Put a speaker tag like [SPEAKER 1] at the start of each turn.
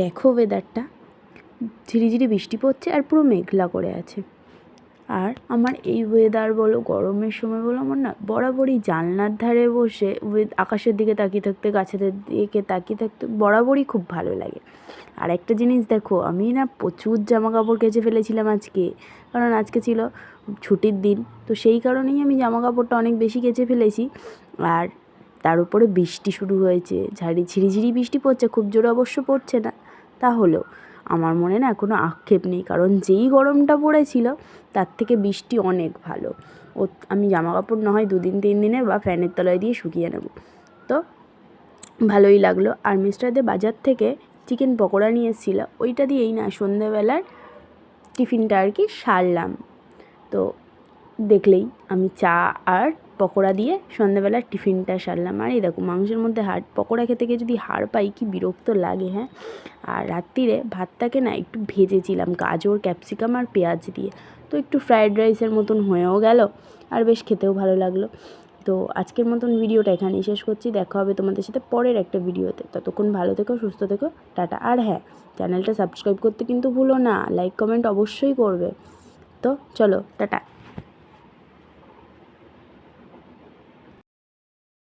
[SPEAKER 1] দেখো ওয়েদারটা, ঝিরিঝিরি বৃষ্টি পড়ছে আর পুরো মেঘলা করে আছে। আর আমার এই ওয়েদার বলো, গরমের সময় বলো, আমার না বরাবরই জানলার ধারে বসে আকাশের দিকে তাকিয়ে থাকতে, গাছেদের দিকে তাকিয়ে থাকতে বরাবরই খুব ভালো লাগে। আর একটা জিনিস দেখো, আমি না প্রচুর জামা কাপড় কেচে ফেলেছিলাম আজকে, কারণ আজকে ছিল ছুটির দিন, তো সেই কারণেই আমি জামা কাপড়টা অনেক বেশি কেচে ফেলেছি। আর তার উপরে বৃষ্টি শুরু হয়েছে, ঝিরিঝিরি বৃষ্টি পড়ছে, খুব জোরে অবশ্য পড়ছে না, তাহলেও আমার মনে না কোনো আক্ষেপ নেই, কারণ যেই গরমটা পড়েছিল তার থেকে বৃষ্টি অনেক ভালো। আমি জামা কাপড় না হয় 2 দিন 3 দিনে বা ফ্যানের তলায় দিয়ে শুকিয়ে নেব, তো ভালোই লাগলো। আর মিস্টারদের বাজার থেকে চিকেন পকোড়া নিয়ে এসেছিল, ওইটা দিয়েই না সন্ধেবেলার টিফিনটা আর কি সারলাম। তো দেখলেই আমি চা আর পকোড়া দিয়ে সন্ধ্যাবেলার টিফিনটা সারলাম। আর এই দেখো, মাংসের মধ্যে পকোড়া খেতে গিয়ে যদি হাড় পাই কি বিরক্ত লাগে, হ্যাঁ। আর রাত্রিরে ভাতটাকে না একটু ভেজেছিলাম গাজর, ক্যাপসিকাম আর পেঁয়াজ দিয়ে, তো একটু ফ্রায়েড রাইসের মতন হয়েও গেল, আর বেশ খেতেও ভালো লাগলো। তো আজকের মতন ভিডিওটা এখানেই শেষ করছি। দেখা হবে তোমাদের সাথে পরের একটা ভিডিওতে। ততক্ষণ ভালো থেকো, সুস্থ থেকো, টাটা। আর হ্যাঁ, চ্যানেলটা সাবস্ক্রাইব করতে কিন্তু ভুলো না, লাইক কমেন্ট অবশ্যই করবে। তো চলো, টাটা।